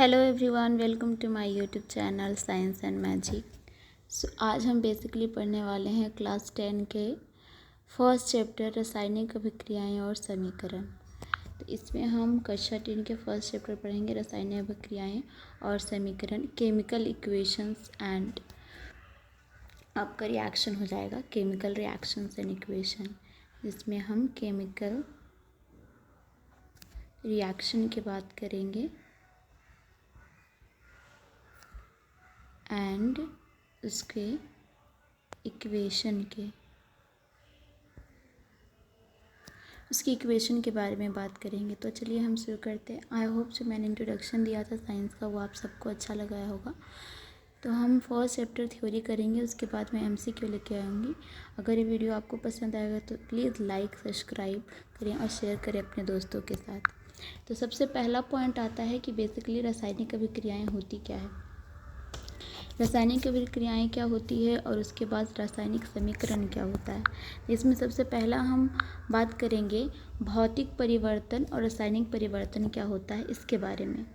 Hello everyone, welcome to my YouTube channel science and magic. आज हम basically पढ़ने वाले हैं क्लास 10 के फर्स्ट चैप्टर रासायनिक अभिक्रियाएं और समीकरण। तो इसमें हम कक्षा 10 के फर्स्ट चैप्टर पढ़ेंगे रासायनिक अभिक्रियाएं और समीकरण, केमिकल इक्वेशंस एंड आपका रिएक्शन हो जाएगा केमिकल रिएक्शंस एंड इक्वेशन, जिसमें हम केमिकल रिएक्शन की बात करेंगे एंड उसके उसकी इक्वेशन के बारे में बात करेंगे। तो चलिए हम शुरू करते हैं। आई होप जो मैंने इंट्रोडक्शन दिया था साइंस का वो आप सबको अच्छा लगा होगा। तो हम फर्स्ट चैप्टर थ्योरी करेंगे, उसके बाद मैं एमसीक्यू लेके आऊँगी। अगर ये वीडियो आपको पसंद आएगा तो प्लीज़ लाइक सब्सक्राइब करें और शेयर करें अपने दोस्तों के साथ। तो सबसे पहला पॉइंट आता है कि बेसिकली रासायनिक अभिक्रियाएँ होती क्या है, रासायनिक अभिक्रियाएं क्या होती है और उसके बाद रासायनिक समीकरण क्या होता है। इसमें सबसे पहला हम बात करेंगे भौतिक परिवर्तन और रासायनिक परिवर्तन क्या होता है इसके बारे में।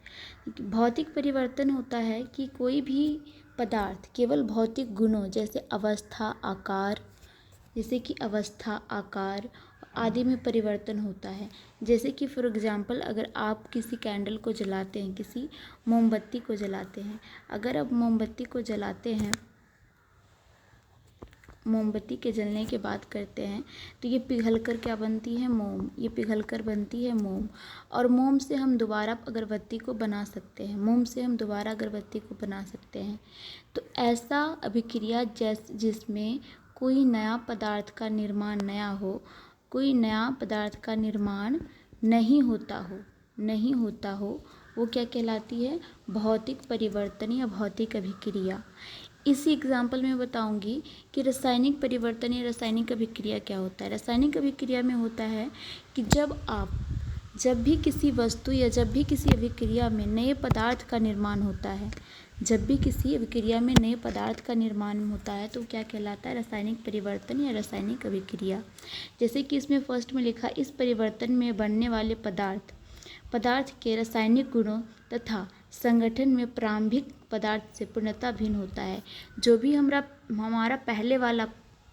भौतिक परिवर्तन होता है कि कोई भी पदार्थ केवल भौतिक गुणों जैसे अवस्था, आकार आदि में परिवर्तन होता है। जैसे कि फॉर एग्जांपल अगर आप किसी कैंडल को जलाते हैं, किसी मोमबत्ती को जलाते हैं, अगर आप मोमबत्ती को जलाते हैं, मोमबत्ती के जलने की बात करते हैं तो ये पिघलकर क्या बनती है, मोम। ये पिघलकर बनती है मोम, और मोम से हम दोबारा अगरबत्ती को बना सकते हैं, मोम से हम दोबारा अगरबत्ती को बना सकते हैं। तो ऐसा अभिक्रिया जिसमें कोई नया पदार्थ का निर्माण नहीं होता हो वो क्या कहलाती है, भौतिक परिवर्तन या भौतिक अभिक्रिया। इसी एग्जाम्पल में बताऊंगी कि रासायनिक परिवर्तन या रासायनिक अभिक्रिया क्या होता है। रासायनिक अभिक्रिया में होता है कि जब भी किसी वस्तु या जब भी किसी अभिक्रिया में नए पदार्थ का निर्माण होता है, तो क्या कहलाता है, रासायनिक परिवर्तन या रासायनिक अभिक्रिया। जैसे कि इसमें फर्स्ट में लिखा, इस परिवर्तन में बनने वाले पदार्थ के रासायनिक गुणों तथा संगठन में प्रारंभिक पदार्थ से पूर्णतः भिन्न होता है। जो भी हमारा पहले वाला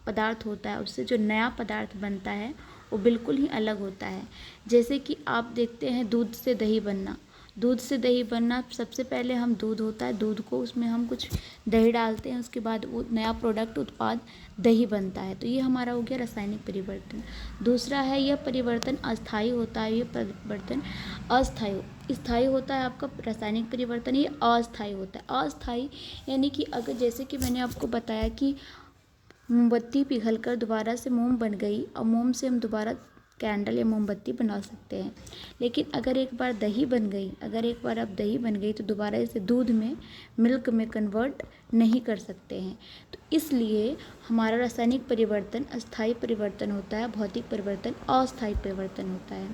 पदार्थ होता है उससे जो नया पदार्थ बनता है वो बिल्कुल ही अलग होता है। जैसे कि आप देखते हैं दूध से दही बनना, सबसे पहले हम दूध होता है, दूध को उसमें हम कुछ दही डालते हैं, उसके बाद वो नया उत्पाद दही बनता है। तो ये हमारा हो गया रासायनिक परिवर्तन। दूसरा है, यह परिवर्तन अस्थायी होता है, स्थायी होता है आपका रासायनिक परिवर्तन, ये अस्थायी होता है। अस्थायी यानी कि अगर जैसे कि मैंने आपको बताया कि मोमबत्ती पिघलकर दोबारा से मोम बन गई और मोम से हम दोबारा कैंडल या मोमबत्ती बना सकते हैं। लेकिन अगर एक बार आप दही बन गई तो दोबारा इसे दूध में, मिल्क में कन्वर्ट नहीं कर सकते हैं। तो इसलिए हमारा रासायनिक परिवर्तन अस्थायी परिवर्तन होता है, भौतिक परिवर्तन अस्थायी परिवर्तन होता है।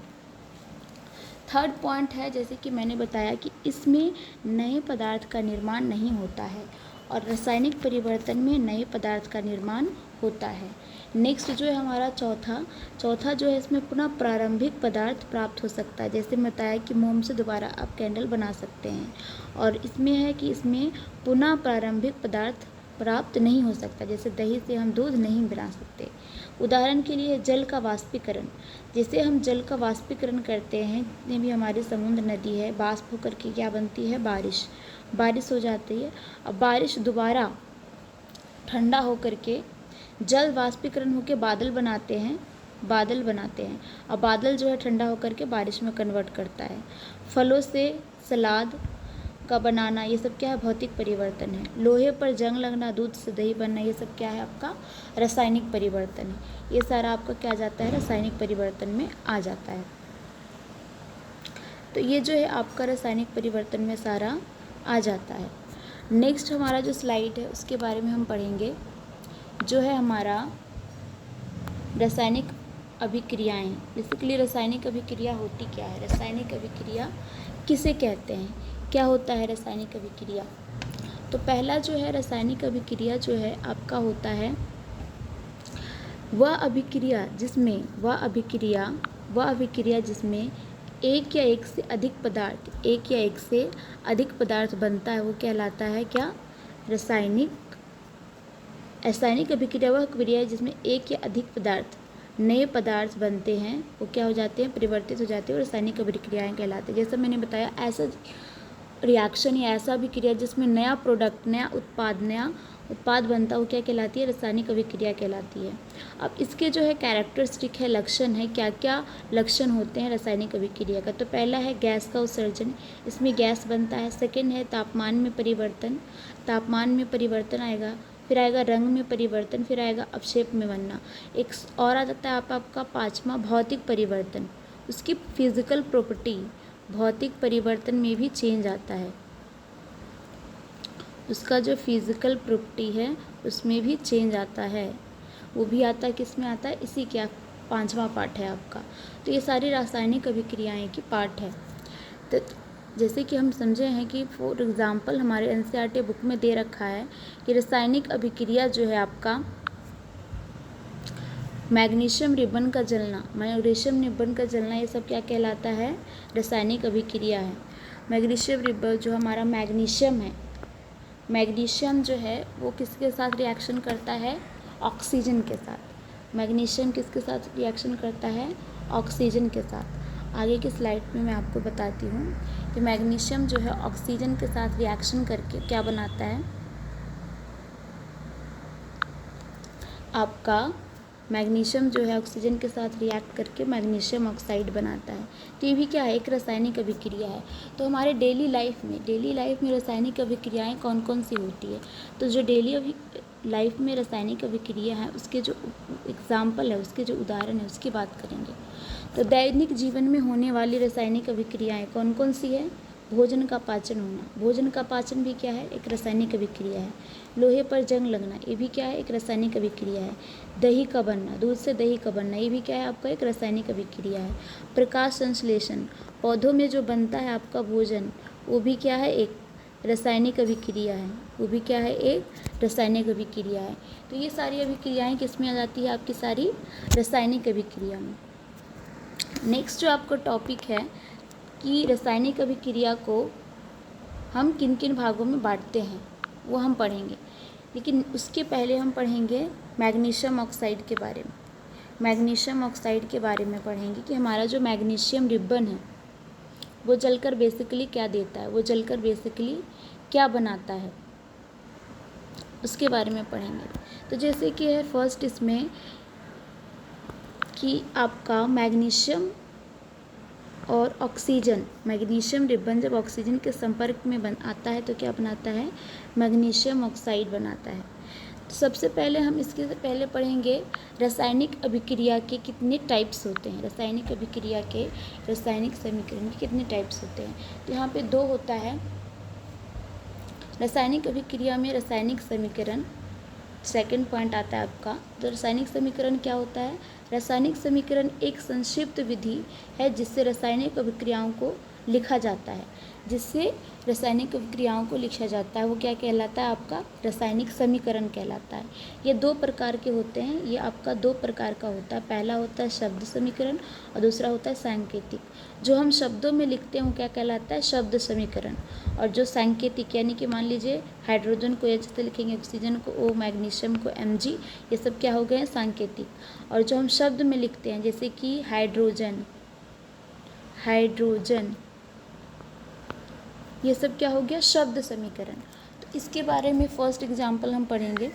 थर्ड पॉइंट है, जैसे कि मैंने बताया कि इसमें नए पदार्थ का निर्माण नहीं होता है और रासायनिक परिवर्तन में नए पदार्थ का निर्माण होता है। नेक्स्ट जो है हमारा चौथा जो है, इसमें पुनः प्रारंभिक पदार्थ प्राप्त हो सकता है। जैसे मैं बताया कि मोम से दोबारा आप कैंडल बना सकते हैं, और इसमें है कि इसमें पुनः प्रारंभिक पदार्थ प्राप्त नहीं हो सकता। जैसे दही से हम दूध नहीं बना सकते। उदाहरण के लिए जल का वाष्पीकरण, जैसे हम जल का वाष्पीकरण करते हैं, जितने भी हमारे समुद्र नदी है, वाष्प होकर के क्या बनती है, बारिश हो जाती है। अब बारिश दोबारा ठंडा होकर के जल वाष्पीकरण होकर बादल बनाते हैं, और बादल जो है ठंडा होकर के बारिश में कन्वर्ट करता है। फलों से सलाद का बनाना, ये सब क्या है, भौतिक परिवर्तन है। लोहे पर जंग लगना, दूध से दही बनना, ये सब क्या है, आपका रासायनिक परिवर्तन है। ये सारा आपका क्या जाता है, रासायनिक परिवर्तन में आ जाता है। तो ये जो है आपका रासायनिक परिवर्तन में सारा आ जाता है। नेक्स्ट हमारा जो स्लाइड है उसके बारे में हम पढ़ेंगे, जो है हमारा रासायनिक अभिक्रियाएं। बेसिकली रासायनिक अभिक्रिया होती क्या है, रासायनिक अभिक्रिया किसे कहते हैं, क्या होता है रासायनिक अभिक्रिया। तो पहला जो है रासायनिक अभिक्रिया जो है आपका होता है वह अभिक्रिया जिसमें एक या एक से अधिक पदार्थ बनता है वो कहलाता है क्या? रासायनिक अभिक्रिया वह क्रिया है जिसमें एक या अधिक नए पदार्थ बनते हैं, वो क्या हो जाते हैं? परिवर्तित हो जाते हैं और रासायनिक अभिक्रियाएं कहलाते हैं। जैसा मैंने बताया, ऐसा रिएक्शन या ऐसा अभिक्रिया जिसमें नया उत्पाद बनता है वो क्या कहलाती है? रासायनिक अभिक्रिया कहलाती है। अब इसके जो है कैरेक्टरिस्टिक है, लक्षण है, क्या क्या लक्षण होते हैं रासायनिक अभिक्रिया का। तो पहला है गैस का उत्सर्जन, इसमें गैस बनता है। सेकंड है तापमान में परिवर्तन आएगा। फिर आएगा रंग में परिवर्तन, फिर आएगा अवक्षेप में बनना। एक और आ जाता है आपका पाँचवा भौतिक परिवर्तन, उसकी फिजिकल प्रॉपर्टी भौतिक परिवर्तन में भी चेंज आता है, उसका जो फिजिकल प्रॉपर्टी है उसमें भी चेंज आता है। वो भी आता है, किस में आता है? इसी क्या पांचवा पार्ट है आपका। तो ये सारी रासायनिक अभिक्रियाएं की पार्ट है। तो जैसे कि हम समझे हैं कि फॉर एग्जांपल हमारे एनसीईआरटी बुक में दे रखा है कि रासायनिक अभिक्रिया जो है आपका मैग्नीशियम रिबन का जलना, ये सब क्या कहलाता है? रासायनिक अभिक्रिया है। मैग्नीशियम रिबन जो हमारा मैग्नीशियम जो है वो किसके साथ रिएक्शन करता है? ऑक्सीजन के साथ। मैग्नीशियम किसके साथ रिएक्शन करता है? ऑक्सीजन के साथ। आगे की स्लाइड में मैं आपको बताती हूँ कि मैग्नीशियम जो है ऑक्सीजन के साथ रिएक्शन करके क्या बनाता है? आपका मैग्नीशियम जो है ऑक्सीजन के साथ रिएक्ट करके मैग्नीशियम ऑक्साइड बनाता है। तो ये भी क्या है? एक रासायनिक अभिक्रिया है। तो हमारे डेली लाइफ में रासायनिक अभिक्रियाएं कौन कौन सी होती है? तो जो डेली लाइफ में रासायनिक अभिक्रिया है उसके जो एग्जाम्पल है, उसके जो उदाहरण है उसकी बात करेंगे। तो दैनिक जीवन में होने वाली रासायनिक अभिक्रियाएं कौन कौन सी है? भोजन का पाचन होना, भोजन का पाचन भी क्या है? एक रासायनिक अभिक्रिया है। लोहे पर जंग लगना, ये भी क्या है? एक रासायनिक अभिक्रिया है। दही का बनना, दूध से दही का बनना, ये भी क्या है? आपका एक रासायनिक अभिक्रिया है। प्रकाश संश्लेषण, पौधों में जो बनता है आपका भोजन, वो भी क्या है? एक रासायनिक अभिक्रिया है। वो भी क्या है? एक रासायनिक अभिक्रिया है। तो ये सारी अभिक्रियाएं किस में आ जाती है? आपकी सारी रासायनिक अभिक्रिया में। नेक्स्ट जो आपका टॉपिक है कि रासायनिक अभिक्रिया को हम किन किन भागों में बांटते हैं वो हम पढ़ेंगे, लेकिन उसके पहले हम पढ़ेंगे मैग्नीशियम ऑक्साइड के बारे में। मैग्नीशियम ऑक्साइड के बारे में पढ़ेंगे कि हमारा जो मैग्नीशियम रिबन है वो जलकर बेसिकली क्या देता है, वो जलकर बेसिकली क्या बनाता है, उसके बारे में पढ़ेंगे। तो जैसे कि है फर्स्ट इसमें कि आपका मैग्नीशियम और ऑक्सीजन, मैग्नीशियम रिबन जब ऑक्सीजन के संपर्क में आता है तो क्या बनाता है? मैग्नीशियम ऑक्साइड बनाता है। तो सबसे पहले हम इसके पहले पढ़ेंगे रासायनिक अभिक्रिया के कितने टाइप्स होते हैं। रासायनिक अभिक्रिया के रासायनिक समीकरण के कितने टाइप्स होते हैं? तो यहाँ पे 2 होता है। रासायनिक अभिक्रिया में रासायनिक समीकरण सेकंड पॉइंट आता है आपका। तो रासायनिक समीकरण क्या होता है? रासायनिक समीकरण एक संक्षिप्त विधि है जिससे रासायनिक अभिक्रियाओं को लिखा जाता है, वो क्या कहलाता है? आपका रासायनिक समीकरण कहलाता है। ये 2 प्रकार के होते हैं, ये आपका 2 प्रकार का होता है। पहला होता है शब्द समीकरण और दूसरा होता है सांकेतिक। जो हम शब्दों में लिखते हैं वो क्या कहलाता है? शब्द समीकरण। और जो सांकेतिक यानी कि मान लीजिए हाइड्रोजन को H से लिखेंगे, ऑक्सीजन को O, मैग्नीशियम को Mg, ये सब क्या हो गए हैं? सांकेतिक। और जो हम शब्द में लिखते हैं जैसे कि हाइड्रोजन, ये सब क्या हो गया? शब्द समीकरण। तो इसके बारे में फर्स्ट एग्जाम्पल हम पढ़ेंगे।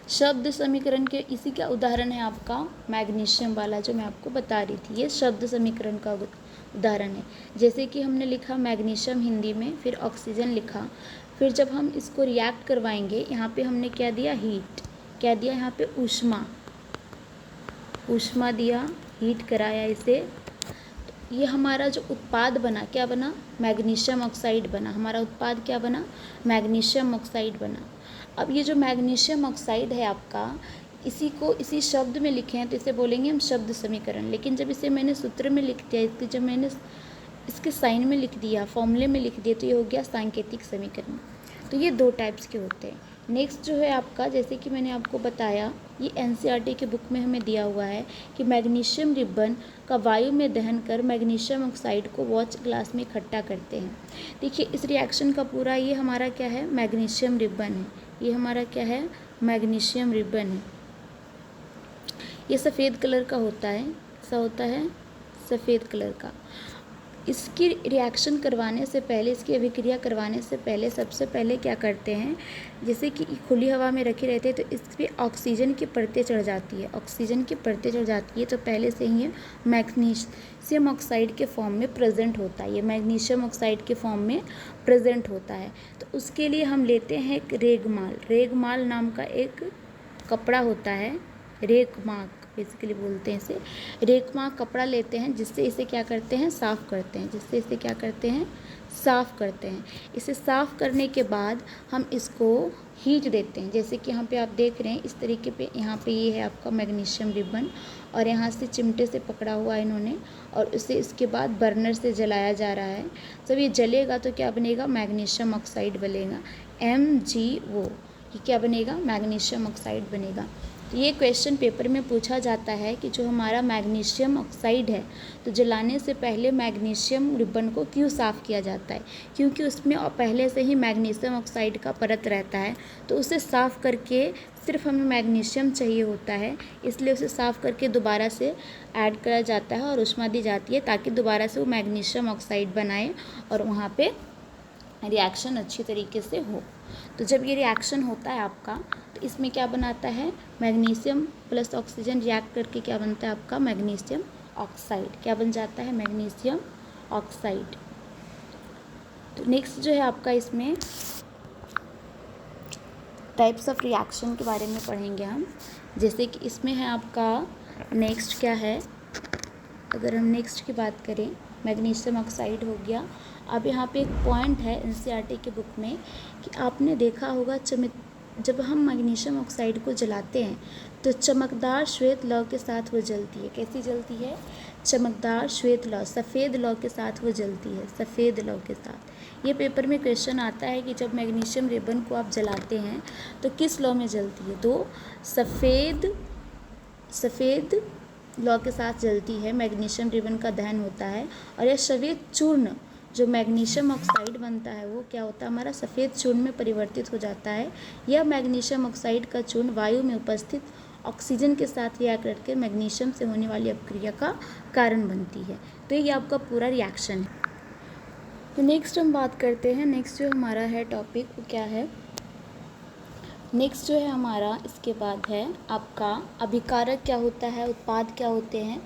शब्द समीकरण के इसी का उदाहरण है आपका मैग्नीशियम वाला जो मैं आपको बता रही थी, ये शब्द समीकरण का उदाहरण है। जैसे कि हमने लिखा मैग्नीशियम हिंदी में, फिर ऑक्सीजन लिखा, फिर जब हम इसको रिएक्ट करवाएंगे यहाँ पे हमने क्या दिया? हीट। क्या दिया यहाँ पे? ऊष्मा दिया, हीट कराया इसे। ये हमारा जो उत्पाद बना, क्या बना? मैग्नीशियम ऑक्साइड बना। हमारा उत्पाद क्या बना? मैग्नीशियम ऑक्साइड बना। अब ये जो मैग्नीशियम ऑक्साइड है आपका, इसी शब्द में लिखे हैं तो इसे बोलेंगे हम शब्द समीकरण। लेकिन जब इसे मैंने सूत्र में लिख दिया, जब मैंने इसके साइन में लिख दिया, फॉर्मूले में लिख दिया, तो ये हो गया सांकेतिक समीकरण। तो ये 2 टाइप्स के होते हैं। नेक्स्ट जो है आपका, जैसे कि मैंने आपको बताया ये एनसीईआरटी के बुक में हमें दिया हुआ है कि मैग्नीशियम रिबन का वायु में दहन कर मैग्नीशियम ऑक्साइड को वॉच ग्लास में इकट्ठा करते हैं। देखिए इस रिएक्शन का पूरा ये हमारा क्या है, मैग्नीशियम रिबन है। ये हमारा क्या है, मैग्नीशियम रिबन है। ये सफ़ेद कलर का होता है, ऐसा होता है सफ़ेद कलर का। इसकी रिएक्शन करवाने से पहले, इसकी अभिक्रिया करवाने से पहले सबसे पहले क्या करते हैं, जैसे कि खुली हवा में रखे रहते हैं तो इस पर ऑक्सीजन की परतें चढ़ जाती है, ऑक्सीजन की परतें चढ़ जाती है तो पहले से ही ये मैग्नीशियम ऑक्साइड के फॉर्म में प्रेजेंट होता है, ये मैग्नीशियम ऑक्साइड के फॉर्म में प्रेजेंट होता है। तो उसके लिए हम लेते हैं एक रेगमाल, रेगमाल नाम का एक कपड़ा होता है, रेगमार्क बेसिकली बोलते हैं इसे, रेगमार्क कपड़ा लेते हैं जिससे इसे क्या करते हैं, साफ़ करते हैं, जिससे इसे क्या करते हैं, साफ़ करते हैं। इसे साफ़ करने के बाद हम इसको हीट देते हैं। जैसे कि यहाँ पे आप देख रहे हैं इस तरीके पे, यहाँ पे ये है आपका मैग्नीशियम रिबन और यहाँ से चिमटे से पकड़ा हुआ है इन्होंने और उसे इसके बाद बर्नर से जलाया जा रहा है। जब ये जलेगा तो क्या बनेगा, मैग्नीशियम ऑक्साइड बनेगा, MgO। ये क्या बनेगा, मैग्नीशियम ऑक्साइड बनेगा। ये क्वेश्चन पेपर में पूछा जाता है कि जो हमारा मैग्नीशियम ऑक्साइड है तो जलाने से पहले मैग्नीशियम रिबन को क्यों साफ़ किया जाता है, क्योंकि उसमें पहले से ही मैग्नीशियम ऑक्साइड का परत रहता है तो उसे साफ़ करके सिर्फ हमें मैग्नीशियम चाहिए होता है, इसलिए उसे साफ़ करके दोबारा से ऐड करा जाता है और ऊष्मा दी जाती है ताकि दोबारा से वो मैग्नीशियम ऑक्साइड बनाए और वहाँ पे रिएक्शन अच्छी तरीके से हो। तो जब ये रिएक्शन होता है आपका तो इसमें क्या बनाता है, मैग्नीशियम प्लस ऑक्सीजन रिएक्ट करके क्या बनता है आपका, मैग्नीशियम ऑक्साइड। क्या बन जाता है, मैग्नीशियम ऑक्साइड। तो नेक्स्ट जो है आपका इसमें टाइप्स ऑफ रिएक्शन के बारे में पढ़ेंगे हम। जैसे कि इसमें है आपका नेक्स्ट क्या है, अगर हम नेक्स्ट की बात करें, मैग्नीशियम ऑक्साइड हो गया। अब यहाँ पे एक पॉइंट है एनसीईआरटी के बुक में कि आपने देखा होगा जब हम मैग्नीशियम ऑक्साइड को जलाते हैं तो चमकदार श्वेत लौ के साथ वो जलती है। कैसी जलती है, चमकदार श्वेत लौ, सफ़ेद लौ के साथ वो जलती है, सफ़ेद लौ के साथ। ये पेपर में क्वेश्चन आता है कि जब मैग्नीशियम रिबन को आप जलाते हैं तो किस लौ में जलती है, तो सफ़ेद लौ के साथ जलती है, मैग्नीशियम रिबन का दहन होता है। और यह श्वेत चूर्ण जो मैग्नीशियम ऑक्साइड बनता है वो क्या होता है, हमारा सफ़ेद चूर्ण में परिवर्तित हो जाता है। यह मैग्नीशियम ऑक्साइड का चूर्ण वायु में उपस्थित ऑक्सीजन के साथ रिएक्ट करके मैग्नीशियम से होने वाली अपक्रिया का कारण बनती है। तो ये आपका पूरा रिएक्शन है। तो नेक्स्ट हम बात करते हैं, नेक्स्ट जो हमारा है टॉपिक वो क्या है, नेक्स्ट जो है हमारा इसके बाद है आपका अभिकारक क्या होता है, उत्पाद क्या होते हैं।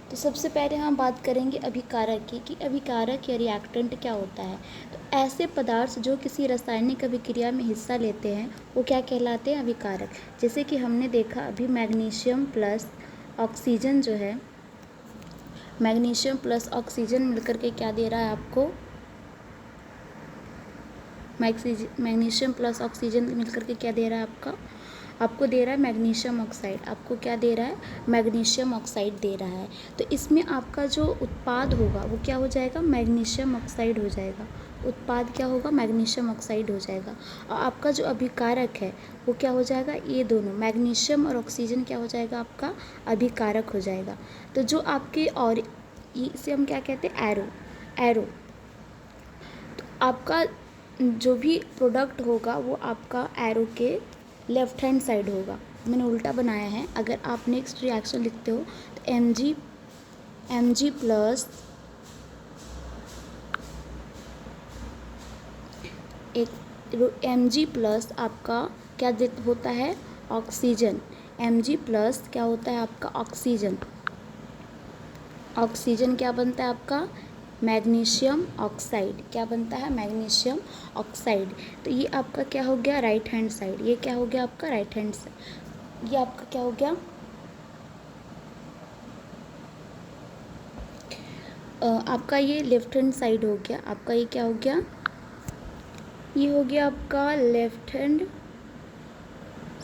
तो सबसे पहले हम बात करेंगे अभिकारक की कि अभिकारक या रिएक्टेंट क्या होता है। तो ऐसे पदार्थ जो किसी रासायनिक अभिक्रिया में हिस्सा लेते हैं वो क्या कहलाते हैं, अभिकारक। जैसे कि हमने देखा अभी मैग्नीशियम प्लस ऑक्सीजन जो है, मैग्नीशियम प्लस ऑक्सीजन मिलकर के क्या दे रहा है आपको, मैग्नीशियम प्लस ऑक्सीजन मिलकर के क्या दे रहा है आपको दे रहा है मैग्नीशियम ऑक्साइड। आपको क्या दे रहा है, मैग्नीशियम ऑक्साइड दे रहा है। तो इसमें आपका जो उत्पाद होगा वो क्या हो जाएगा, मैग्नीशियम ऑक्साइड हो जाएगा। उत्पाद क्या होगा, मैग्नीशियम ऑक्साइड हो जाएगा। और आपका जो अभिकारक है वो क्या हो जाएगा, ये दोनों मैग्नीशियम और ऑक्सीजन क्या हो जाएगा, आपका अभिकारक हो जाएगा। तो जो आपके, और इसे हम क्या कहते हैं, एरो। तो आपका जो भी प्रोडक्ट होगा वो आपका एरो के लेफ्ट हैंड साइड होगा। मैंने उल्टा बनाया है। अगर आप नेक्स्ट रिएक्शन लिखते हो तो Mg प्लस Mg प्लस आपका क्या होता है, ऑक्सीजन। Mg प्लस क्या होता है आपका, ऑक्सीजन। ऑक्सीजन क्या बनता है आपका, मैग्नीशियम ऑक्साइड। क्या बनता है, मैग्नीशियम ऑक्साइड। तो ये आपका क्या हो गया, राइट हैंड साइड। ये क्या हो गया आपका, राइट हैंड साइड। ये आपका क्या हो गया, आपका ये लेफ्ट हैंड साइड हो गया। आपका ये क्या हो गया, ये हो गया आपका लेफ्ट हैंड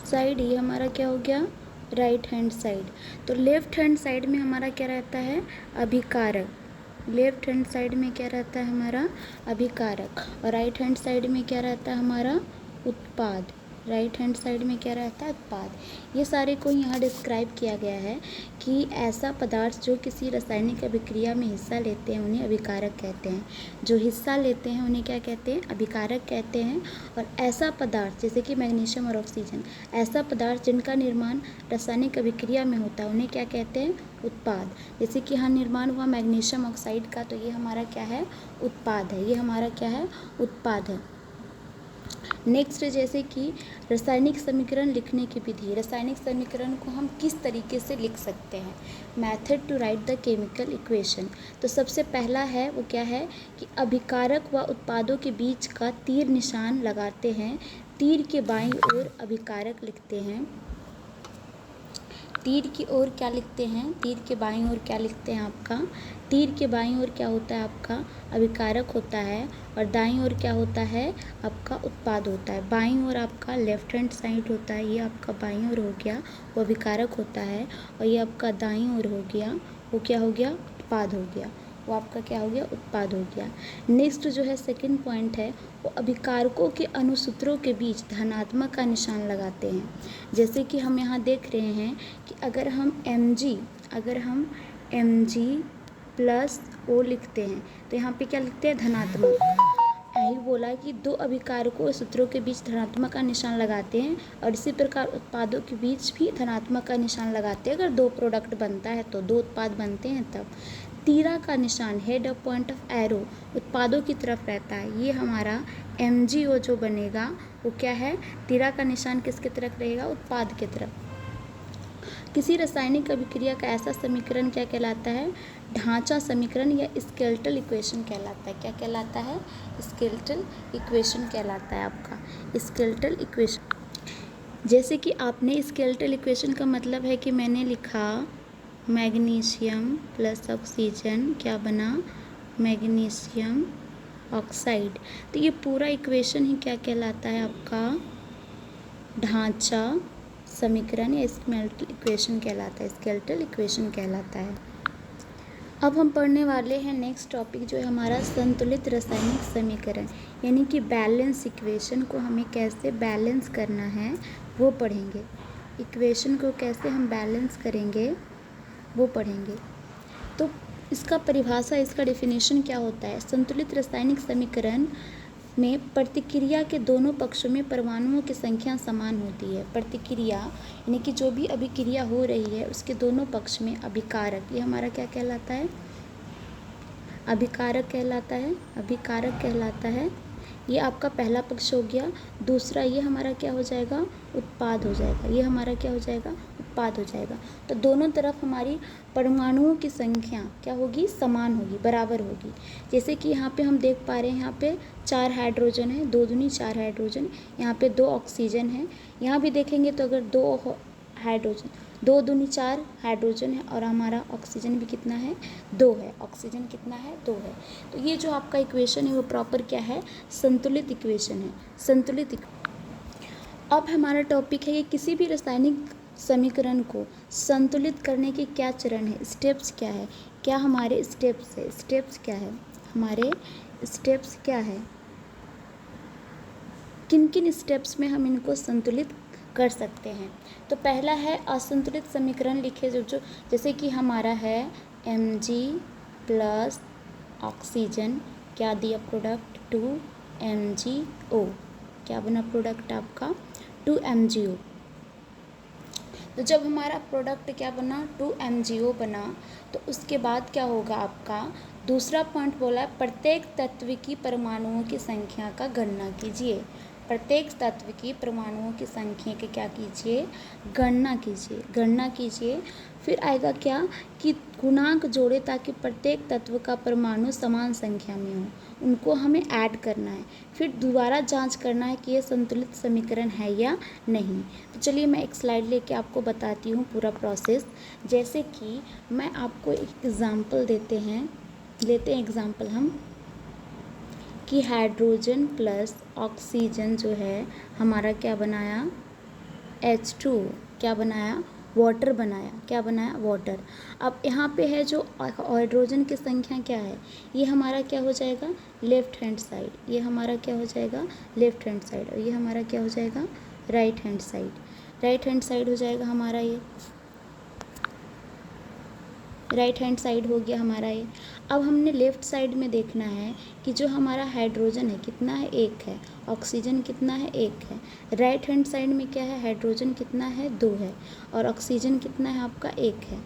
साइड। ये हमारा क्या हो गया, राइट हैंड साइड। तो लेफ्ट हैंड साइड में हमारा क्या रहता है, अभिकारक। लेफ्ट हैंड साइड में क्या रहता है हमारा, अभिकारक। और राइट हैंड साइड में क्या रहता है हमारा, उत्पाद। राइट हैंड साइड में क्या रहता है, उत्पाद। ये सारे को यहाँ डिस्क्राइब किया गया है कि ऐसा पदार्थ जो किसी रासायनिक अभिक्रिया में हिस्सा लेते हैं उन्हें अभिकारक कहते हैं। जो हिस्सा लेते हैं उन्हें क्या कहते हैं, अभिकारक कहते हैं। और ऐसा पदार्थ जैसे कि मैग्नीशियम और ऑक्सीजन, ऐसा पदार्थ जिनका निर्माण रासायनिक अभिक्रिया में होता है उन्हें क्या कहते हैं, उत्पाद। जैसे कि यहाँ निर्माण हुआ मैग्नीशियम ऑक्साइड का, तो ये हमारा क्या है, उत्पाद है। ये हमारा क्या है, उत्पाद है। नेक्स्ट जैसे कि रासायनिक समीकरण लिखने की विधि। रासायनिक समीकरण को हम किस तरीके से लिख सकते हैं, method to write the chemical equation. तो सबसे पहला है वो क्या है कि अभिकारक व उत्पादों के बीच का तीर निशान लगाते हैं। तीर के बाईं ओर अभिकारक लिखते हैं। तीर की ओर क्या लिखते हैं, तीर के बाईं ओर क्या लिखते हैं आपका, तीर के बाईं ओर क्या होता है आपका, अभिकारक होता है। और दाईं ओर क्या होता है आपका, उत्पाद होता है। बाईं ओर आपका लेफ्ट हैंड साइड होता है, ये आपका बाईं ओर हो गया, वो अभिकारक होता है। और ये आपका दाईं ओर हो गया, वो क्या हो गया, उत्पाद हो गया। वो आपका क्या हो गया, उत्पाद हो गया। नेक्स्ट जो है सेकंड पॉइंट है, वो अभिकारकों के अनुसूत्रों के बीच धनात्मक का निशान लगाते हैं। जैसे कि हम यहाँ देख रहे हैं कि अगर हम Mg प्लस O लिखते हैं तो यहाँ पे क्या लिखते हैं, धनात्मक। यही बोला कि दो अभिकारकों सूत्रों के बीच धनात्मक का निशान लगाते हैं। और इसी प्रकार उत्पादों के बीच भी धनात्मक का निशान लगाते हैं। अगर दो प्रोडक्ट बनता है तो, दो उत्पाद बनते हैं तब। तीरा का निशान, head of point of arrow, उत्पादों की तरफ रहता है। ये हमारा MgO जो बनेगा वो क्या है, तीरा का निशान किसकी तरफ रहेगा, उत्पाद की तरफ। किसी रासायनिक अभिक्रिया का ऐसा समीकरण क्या कहलाता है, ढांचा समीकरण या स्केलेटल इक्वेशन कहलाता है। क्या कहलाता है, स्केलेटल इक्वेशन कहलाता है आपका, स्केलेटल इक्वेशन। जैसे कि आपने स्केलेटल इक्वेशन का मतलब है कि मैंने लिखा मैग्नीशियम प्लस ऑक्सीजन क्या बना, मैग्नीशियम ऑक्साइड। तो ये पूरा इक्वेशन ही क्या कहलाता है आपका, ढांचा समीकरण या स्केलेटल इक्वेशन कहलाता है, स्केलेटल इक्वेशन कहलाता है। अब हम पढ़ने वाले हैं नेक्स्ट टॉपिक जो है हमारा संतुलित रासायनिक समीकरण, यानी कि बैलेंस इक्वेशन को हमें कैसे बैलेंस करना है वो पढ़ेंगे। इक्वेशन को कैसे हम बैलेंस करेंगे वो पढ़ेंगे। तो इसका परिभाषा, इसका डेफिनेशन क्या होता है, संतुलित रासायनिक समीकरण में प्रतिक्रिया के दोनों पक्षों में परमाणुओं की संख्या समान होती है। प्रतिक्रिया यानी कि जो भी अभिक्रिया हो रही है उसके दोनों पक्ष में अभिकारक, ये हमारा क्या कहलाता है, अभिकारक कहलाता है, अभिकारक कहलाता है। ये आपका पहला पक्ष हो गया। दूसरा ये हमारा क्या हो जाएगा, उत्पाद हो जाएगा। ये हमारा क्या हो जाएगा, उत्पाद हो जाएगा। तो दोनों तरफ हमारी परमाणुओं की संख्या क्या होगी, समान होगी, बराबर होगी। जैसे कि यहाँ पे हम देख पा रहे हैं, यहाँ पे 4 हाइड्रोजन है, 2 दूनी 4 हाइड्रोजन, यहाँ पे 2 ऑक्सीजन है। यहाँ भी देखेंगे तो अगर 2 हाइड्रोजन, 2 दूनी 4 हाइड्रोजन है और हमारा ऑक्सीजन भी कितना है, 2 है। ऑक्सीजन कितना है, 2 है। तो ये जो आपका इक्वेशन है वो प्रॉपर क्या है, संतुलित इक्वेशन है, संतुलित। अब हमारा टॉपिक है कि किसी भी रासायनिक समीकरण को संतुलित करने के क्या चरण है, स्टेप्स क्या है, क्या हमारे स्टेप्स है, स्टेप्स क्या है, हमारे स्टेप्स क्या है, किन किन स्टेप्स में हम इनको संतुलित कर सकते हैं। तो पहला है असंतुलित समीकरण लिखे जो जैसे कि हमारा है Mg प्लस ऑक्सीजन, क्या दिया प्रोडक्ट, 2MgO, क्या बना प्रोडक्ट आपका, 2MgO। तो जब हमारा प्रोडक्ट क्या बना, 2MgO बना, तो उसके बाद क्या होगा आपका, दूसरा पॉइंट बोला है प्रत्येक तत्व की परमाणुओं की संख्या का गणना कीजिए। प्रत्येक तत्व की परमाणुओं की संख्या की क्या कीजिए, गणना कीजिए, गणना कीजिए। फिर आएगा क्या कि गुणांक जोड़े ताकि प्रत्येक तत्व का परमाणु समान संख्या में हो, उनको हमें ऐड करना है। फिर दोबारा जांच करना है कि ये संतुलित समीकरण है या नहीं। तो चलिए मैं एक स्लाइड लेके आपको बताती हूँ पूरा प्रोसेस। जैसे कि मैं आपको एक एग्ज़ाम्पल लेते हैं एग्ज़ाम्पल हम कि हाइड्रोजन प्लस ऑक्सीजन जो है हमारा क्या बनाया, H2, क्या बनाया, वाटर बनाया, क्या बनाया, वाटर। अब यहाँ पे है जो हाइड्रोजन की संख्या क्या है, ये हमारा क्या हो जाएगा, लेफ्ट हैंड साइड, ये हमारा क्या हो जाएगा, लेफ्ट हैंड साइड। और ये हमारा क्या हो जाएगा, right hand side, right hand side हो जाएगा हमारा ये, राइट हैंड साइड हो गया हमारा ये। अब हमने लेफ़्ट साइड में देखना है कि जो हमारा हाइड्रोजन है कितना है, एक है, ऑक्सीजन कितना है, एक है। राइट हैंड साइड में क्या है, हाइड्रोजन कितना है, दो है, और ऑक्सीजन कितना है आपका, एक है।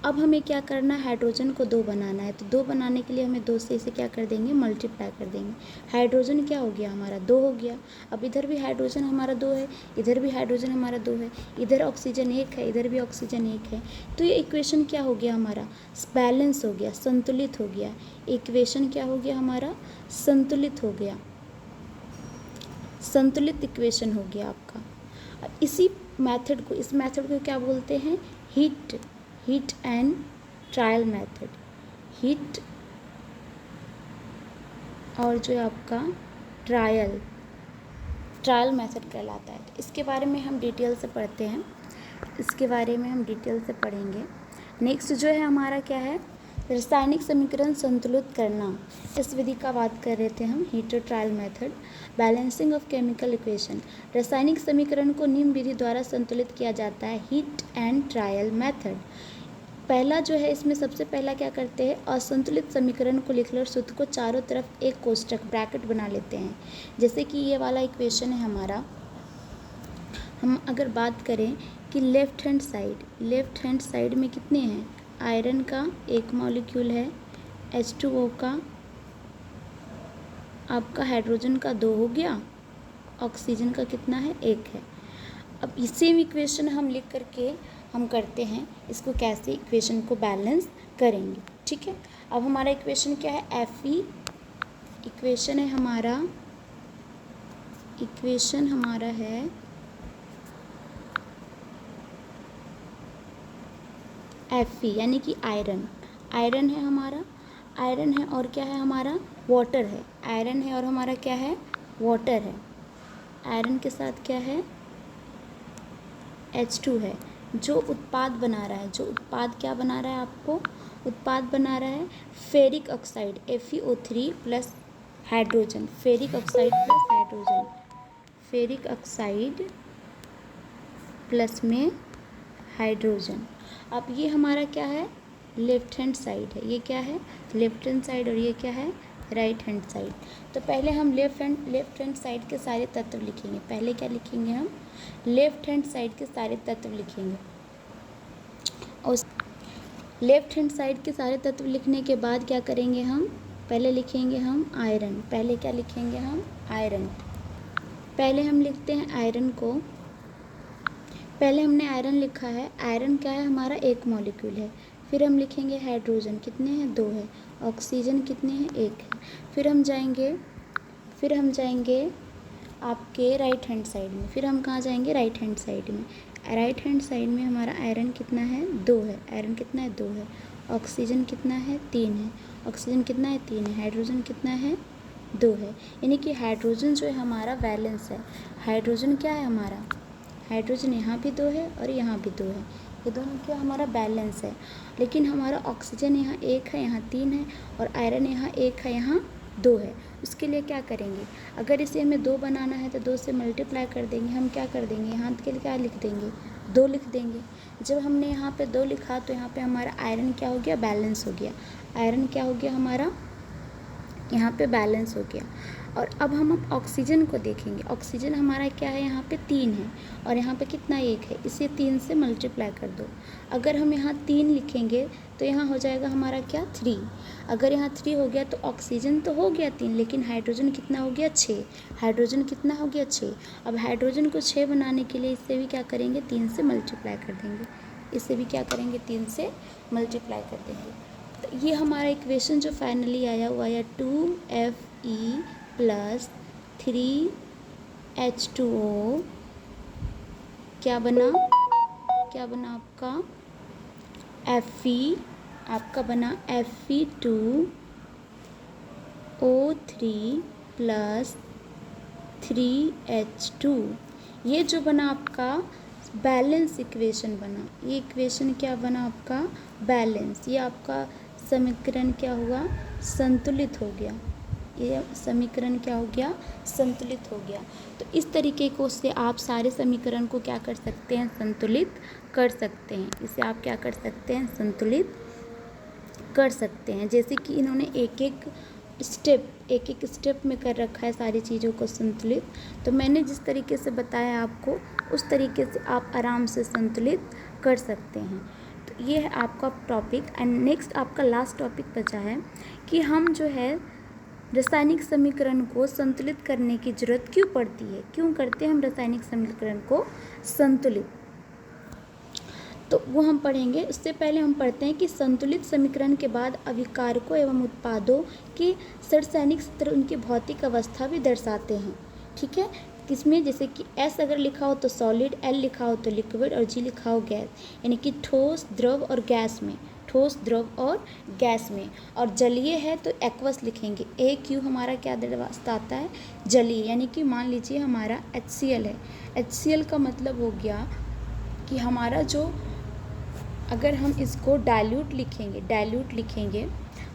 अब हमें क्या करना है, हाइड्रोजन को दो बनाना है, तो दो बनाने के लिए हमें दो से इसे क्या कर देंगे, मल्टीप्लाई कर देंगे। हाइड्रोजन क्या हो गया हमारा, दो हो गया। अब इधर भी हाइड्रोजन हमारा दो है, इधर भी हाइड्रोजन हमारा दो है, इधर ऑक्सीजन एक है, इधर भी ऑक्सीजन एक है। तो ये इक्वेशन क्या हो गया हमारा, बैलेंस हो गया, संतुलित हो गया। इक्वेशन क्या हो गया हमारा, संतुलित हो गया, संतुलित इक्वेशन हो गया आपका। इसी मेथड को, इस मेथड को क्या बोलते हैं, heat and trial method. Heat और जो है आपका ट्रायल मेथड कहलाता है। तो इसके बारे में हम डिटेल से पढ़ते हैं, इसके बारे में हम डिटेल से पढ़ेंगे। नेक्स्ट जो है हमारा क्या है, रासायनिक समीकरण संतुलित करना। इस विधि का बात कर रहे थे हम, हीट और trial method. Balancing of chemical equation, रासायनिक समीकरण को निम्न विधि द्वारा संतुलित किया जाता है, हीट एंड ट्रायल मेथड। पहला जो है, इसमें सबसे पहला क्या करते हैं, असंतुलित समीकरण को लिख लो और सूत्र को चारों तरफ एक कोष्टक ब्रैकेट बना लेते हैं। जैसे कि ये वाला इक्वेशन है हमारा, हम अगर बात करें कि लेफ़्ट हैंड साइड में कितने हैं, आयरन का एक मॉलिक्यूल है, H2O का आपका हाइड्रोजन का दो हो गया, ऑक्सीजन का कितना है, एक है। अब सेम इक्वेशन हम लिख करके हम करते हैं इसको, कैसे इक्वेशन को बैलेंस करेंगे, ठीक है। अब हमारा इक्वेशन क्या है, Fe इक्वेशन है हमारा, इक्वेशन हमारा है Fe यानी कि आयरन है हमारा, आयरन है और क्या है हमारा, वाटर है। आयरन है और हमारा क्या है, वाटर है। आयरन के साथ क्या है, H2 है। जो उत्पाद बना रहा है, जो उत्पाद क्या बना रहा है आपको, उत्पाद बना रहा है ferric oxide, FeO3 plus hydrogen, ferric oxide plus hydrogen, ferric oxide plus में हाइड्रोजन। अब ये हमारा क्या है, लेफ्ट हैंड साइड है, ये क्या है, लेफ्ट हैंड साइड, और ये क्या है, राइट हैंड साइड। तो पहले हम लेफ्ट हैंड साइड के सारे तत्व लिखेंगे। पहले क्या लिखेंगे हम, लेफ्ट हैंड साइड के सारे तत्व लिखेंगे। और लेफ्ट हैंड साइड के सारे तत्व लिखने के बाद क्या करेंगे हम, पहले लिखेंगे हम आयरन। पहले क्या लिखेंगे हम, आयरन। पहले हम लिखते हैं आयरन को, पहले हमने आयरन लिखा है। आयरन क्या है हमारा, एक मॉलिक्यूल है। फिर हम लिखेंगे हाइड्रोजन, कितने हैं, दो है। ऑक्सीजन कितने हैं, एक है। फिर हम जाएंगे आपके राइट हैंड साइड में। फिर हम कहाँ जाएंगे, राइट हैंड साइड में। राइट हैंड साइड में हमारा आयरन कितना है, दो है। आयरन कितना है, दो है। ऑक्सीजन कितना है, तीन है। ऑक्सीजन कितना है, तीन है। हाइड्रोजन कितना है, दो है। यानी कि हाइड्रोजन जो है हमारा बैलेंस है। हाइड्रोजन क्या है हमारा, हाइड्रोजन यहाँ भी दो है और यहाँ भी दो है, ये दोनों क्या हमारा बैलेंस है। लेकिन हमारा ऑक्सीजन यहाँ एक है, यहाँ तीन है, और आयरन यहाँ एक है, यहाँ दो है। उसके लिए क्या करेंगे, अगर इसे हमें दो बनाना है तो दो से मल्टीप्लाई कर देंगे। हम क्या कर देंगे, यहाँ के लिए क्या लिख देंगे, दो लिख देंगे। जब हमने यहाँ पे दो लिखा तो यहाँ पे हमारा आयरन क्या हो गया, बैलेंस हो गया। आयरन क्या हो गया हमारा, यहाँ पे बैलेंस हो गया। और अब हम ऑक्सीजन को देखेंगे। ऑक्सीजन हमारा क्या है, यहाँ पे तीन है और यहाँ पे कितना, एक है। इसे तीन से मल्टीप्लाई कर दो। अगर हम यहाँ तीन लिखेंगे तो यहाँ हो जाएगा हमारा क्या, थ्री। अगर यहाँ थ्री हो गया तो ऑक्सीजन तो हो गया तीन, लेकिन हाइड्रोजन कितना हो गया, छः। हाइड्रोजन कितना हो गया, छः। अब हाइड्रोजन को छः बनाने के लिए इससे भी क्या करेंगे, तीन से मल्टीप्लाई कर देंगे। इससे भी क्या करेंगे, तीन से मल्टीप्लाई कर देंगे। तो ये हमारा इक्वेशन जो फाइनली आया हुआ है 2Fe प्लस 3H2O क्या बना आपका, Fe आपका बना Fe2O3 प्लस 3H2। ये जो बना आपका बैलेंस इक्वेशन बना, ये इक्वेशन क्या बना आपका, बैलेंस। ये आपका समीकरण क्या हुआ, संतुलित हो गया। ये समीकरण क्या हो गया, संतुलित हो गया। तो इस तरीके को से आप सारे समीकरण को क्या कर सकते हैं, संतुलित कर सकते हैं। इसे आप क्या कर सकते हैं, संतुलित कर सकते हैं। जैसे कि इन्होंने एक एक स्टेप में कर रखा है सारी चीज़ों को संतुलित, तो मैंने जिस तरीके से बताया आपको उस तरीके से आप आराम से संतुलित कर सकते हैं। तो ये है आपका टॉपिक। एंड नेक्स्ट आपका लास्ट टॉपिक बचा है कि हम जो है रासायनिक समीकरण को संतुलित करने की ज़रूरत क्यों पड़ती है, क्यों करते हैं हम रासायनिक समीकरण को संतुलित, तो वो हम पढ़ेंगे। उससे पहले हम पढ़ते हैं कि संतुलित समीकरण के बाद अभिकारकों एवं उत्पादों के रासायनिक सूत्र उनकी भौतिक अवस्था भी दर्शाते हैं। ठीक है, किसमें, जैसे कि S अगर लिखा हो तो सॉलिड, L लिखा हो तो लिक्विड और G लिखा हो गैस, यानी कि ठोस, द्रव और गैस में, ठोस, द्रव और गैस में। और जलीय है तो एक्वस लिखेंगे। AQ हमारा क्या दर्शाता है, जलीय, यानी कि मान लीजिए हमारा HCl है। HCl का मतलब हो गया कि हमारा जो, अगर हम इसको डाइल्यूट लिखेंगे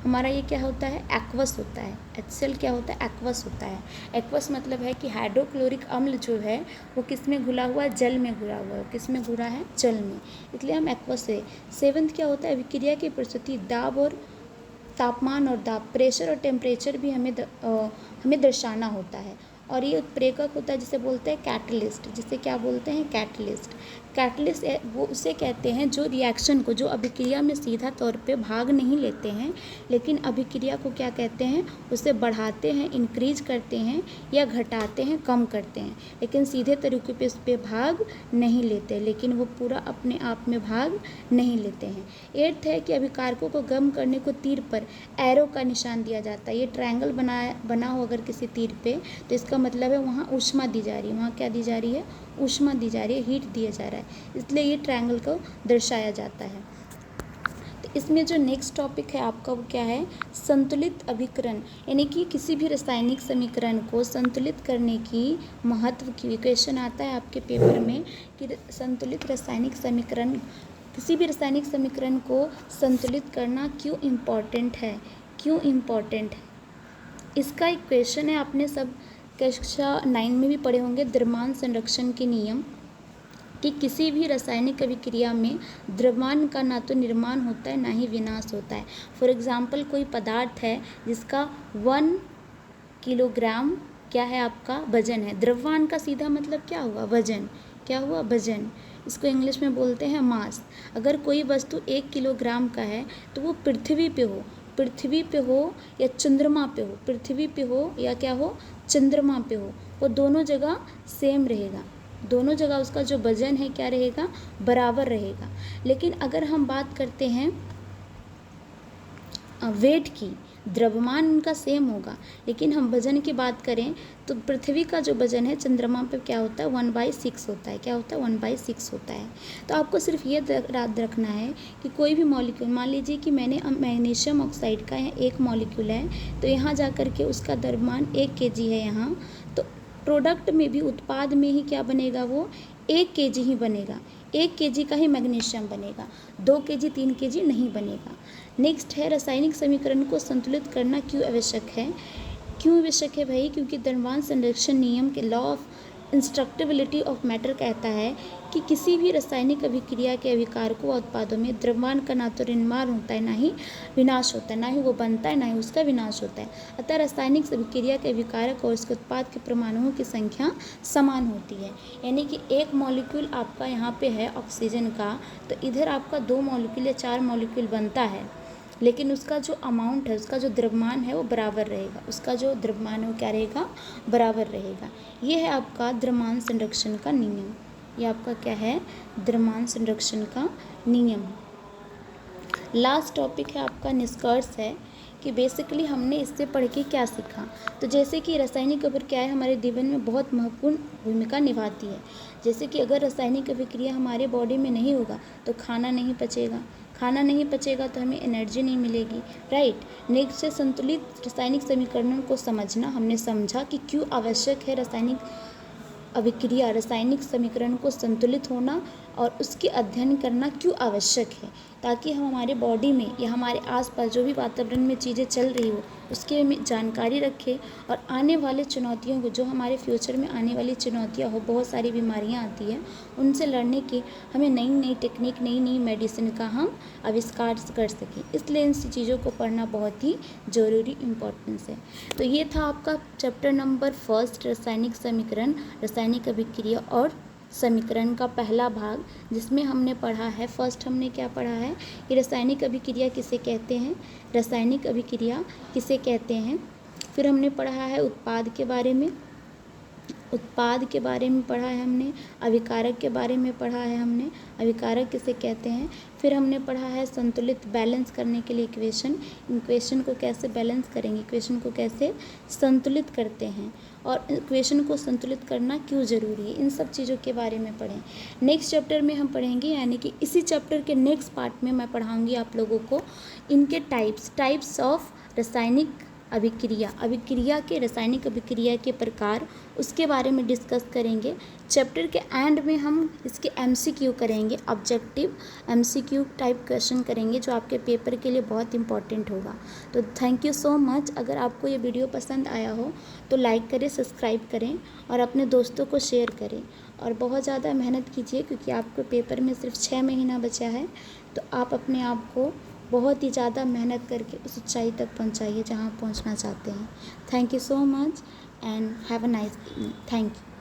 हमारा ये क्या होता है, एक्वस होता है। HCl क्या होता है, एक्वस होता है। एक्वस मतलब है कि हाइड्रोक्लोरिक अम्ल जो है वो किस में घुला हुआ है, जल में घुला हुआ है। किस में घुला है, जल में, इसलिए हम एक्वस है। सेवंथ क्या होता है, अभिक्रिया की प्रस्तुति, दाब और तापमान और दाब, प्रेशर और टेम्परेचर भी हमें दर्शाना होता है। और ये उत्प्रेरक होता है जिसे बोलते हैं कैटलिस्ट, जिसे क्या बोलते हैं, कैटलिस्ट। कैटलिस्ट वो उसे कहते हैं जो रिएक्शन को, जो अभिक्रिया में सीधा तौर पे भाग नहीं लेते हैं, लेकिन अभिक्रिया को क्या कहते हैं, उसे बढ़ाते हैं, इंक्रीज करते हैं या घटाते हैं, कम करते हैं, लेकिन सीधे तरीके पे उस पर भाग नहीं लेते, लेकिन वो पूरा अपने आप में भाग नहीं लेते हैं। एट्थ है कि अभिकारकों को गर्म करने को तीर पर एरो का निशान दिया जाता है। ये ट्रायंगल बना हो अगर किसी तीर पे, तो इसका मतलब है वहाँ ऊष्मा दी जा रही है, वहाँ क्या दी जा रही है, ऊष्मा दी जा रही है, हीट दिया जा रहा है, इसलिए ये ट्रायंगल को दर्शाया जाता है। तो इसमें जो नेक्स्ट टॉपिक है आपका वो क्या है, संतुलित अभिकरण, यानी कि किसी भी रासायनिक समीकरण को संतुलित करने की महत्व की क्वेश्चन आता है आपके पेपर में कि संतुलित रासायनिक समीकरण, किसी भी रासायनिक समीकरण को संतुलित करना क्यों इम्पॉर्टेंट है, क्यों इम्पॉर्टेंट है। इसका एक क्वेश्चन है, आपने सब कक्षा 9 में भी पढ़े होंगे, द्रव्यमान संरक्षण के नियम, कि किसी भी रासायनिक अभिक्रिया में द्रव्यमान का ना तो निर्माण होता है ना ही विनाश होता है। फॉर एग्जांपल कोई पदार्थ है जिसका 1 किलोग्राम क्या है, आपका वजन है। द्रव्यमान का सीधा मतलब क्या हुआ, वजन, क्या हुआ, वजन, इसको इंग्लिश में बोलते हैं मास। अगर कोई वस्तु 1 किलोग्राम का है तो वो पृथ्वी पे हो या चंद्रमा पे हो, पृथ्वी पे हो या क्या हो, चंद्रमा पे हो, वो दोनों जगह सेम रहेगा, दोनों जगह उसका जो वजन है क्या रहेगा, बराबर रहेगा। लेकिन अगर हम बात करते हैं वेट की, द्रव्यमान उनका सेम होगा, लेकिन हम वजन की बात करें तो पृथ्वी का जो वजन है चंद्रमा पे क्या होता है, 1/6 होता है, क्या होता है, 1/6 होता है। तो आपको सिर्फ ये याद रखना है कि कोई भी मॉलिक्यूल, मान लीजिए कि मैंने मैग्नीशियम ऑक्साइड का यहाँ एक मॉलिक्यूल है, तो यहाँ जा कर के उसका द्रव्यमान 1 kg है यहाँ, तो प्रोडक्ट में भी, उत्पाद में ही क्या बनेगा, वो 1 kg ही बनेगा, 1 kg का ही मैग्नीशियम बनेगा, 2 kg 3 kg नहीं बनेगा। नेक्स्ट है रासायनिक समीकरण को संतुलित करना क्यों आवश्यक है, क्यों आवश्यक है भाई, क्योंकि द्रव्यमान संरक्षण नियम के लॉ ऑफ इंस्ट्रक्टिबिलिटी ऑफ मैटर कहता है कि किसी भी रासायनिक अभिक्रिया के अभिकारकों व उत्पादों में द्रव्यमान का ना तो निर्माण होता है ना ही विनाश होता है, ना ही वो बनता है ना ही उसका विनाश होता है। अतः रासायनिक अभिक्रिया के अभिकारक और उसके उत्पाद के परमाणुओं की संख्या समान होती है। यानी कि एक मॉलिक्यूल आपका यहाँ पे है ऑक्सीजन का, तो इधर आपका 2 मॉलिक्यूल या 4 मॉलिक्यूल बनता है, लेकिन उसका जो अमाउंट है, उसका जो द्रव्यमान है वो बराबर रहेगा, उसका जो द्रव्यमान है वो क्या रहेगा, बराबर रहेगा। ये है आपका द्रव्यमान संरक्षण का नियम, ये आपका क्या है, द्रव्यमान संरक्षण का नियम। लास्ट टॉपिक है आपका निष्कर्ष है कि बेसिकली हमने इससे पढ़ के क्या सीखा। तो जैसे कि रासायनिक अभिक्रिया हमारे जीवन में बहुत महत्वपूर्ण भूमिका निभाती है। जैसे कि अगर रासायनिक अभिक्रिया हमारे बॉडी में नहीं होगा तो खाना नहीं पचेगा, खाना नहीं पचेगा तो हमें एनर्जी नहीं मिलेगी, राइट। नेक्स्ट है संतुलित रासायनिक समीकरणों को समझना। हमने समझा कि क्यों आवश्यक है रासायनिक अभिक्रिया, रासायनिक समीकरण को संतुलित होना और उसके अध्ययन करना क्यों आवश्यक है। ताकि हम हमारे बॉडी में या हमारे आसपास जो भी वातावरण में चीज़ें चल रही हो उसके में जानकारी रखें और आने वाले चुनौतियों को, जो हमारे फ्यूचर में आने वाली चुनौतियाँ हो, बहुत सारी बीमारियाँ आती हैं, उनसे लड़ने की हमें नई नई टेक्निक, नई नई मेडिसिन का हम आविष्कार कर सकें। इसलिए इन चीज़ों को पढ़ना बहुत ही ज़रूरी इम्पोर्टेंस है। तो ये था आपका चैप्टर नंबर 1, रासायनिक समीकरण, रासायनिक अभिक्रिया और समीकरण का पहला भाग, जिसमें हमने पढ़ा है, फर्स्ट हमने क्या पढ़ा है कि रासायनिक अभिक्रिया किसे कहते हैं, रासायनिक अभिक्रिया किसे कहते हैं। फिर हमने पढ़ा है उत्पाद के बारे में, उत्पाद के बारे में पढ़ा है हमने, अभिकारक के बारे में पढ़ा है हमने, अभिकारक किसे कहते हैं। फिर हमने पढ़ा है संतुलित, बैलेंस करने के लिए इक्वेशन, इक्वेशन को कैसे बैलेंस करेंगे, इक्वेशन को कैसे संतुलित करते हैं और इक्वेशन को संतुलित करना क्यों ज़रूरी है, इन सब चीज़ों के बारे में पढ़ें। नेक्स्ट चैप्टर में हम पढ़ेंगे, यानी कि इसी चैप्टर के नेक्स्ट पार्ट में मैं पढ़ाऊँगी आप लोगों को इनके टाइप्स ऑफ रासायनिक अभिक्रिया, अभिक्रिया के, रासायनिक अभिक्रिया के प्रकार, उसके बारे में डिस्कस करेंगे। चैप्टर के एंड में हम इसके एमसीक्यू करेंगे, ऑब्जेक्टिव एमसीक्यू टाइप क्वेश्चन करेंगे, जो आपके पेपर के लिए बहुत इंपॉर्टेंट होगा। तो थैंक यू सो मच। अगर आपको ये वीडियो पसंद आया हो तो लाइक करें, सब्सक्राइब करें और अपने दोस्तों को शेयर करें और बहुत ज़्यादा मेहनत कीजिए, क्योंकि आपके पेपर में सिर्फ 6 महीना बचा है। तो आप अपने आप को बहुत ही ज़्यादा मेहनत करके उस ऊंचाई तक पहुंचाइए जहां पहुंचना चाहते हैं। Thank you so much and have a nice evening. Thank you.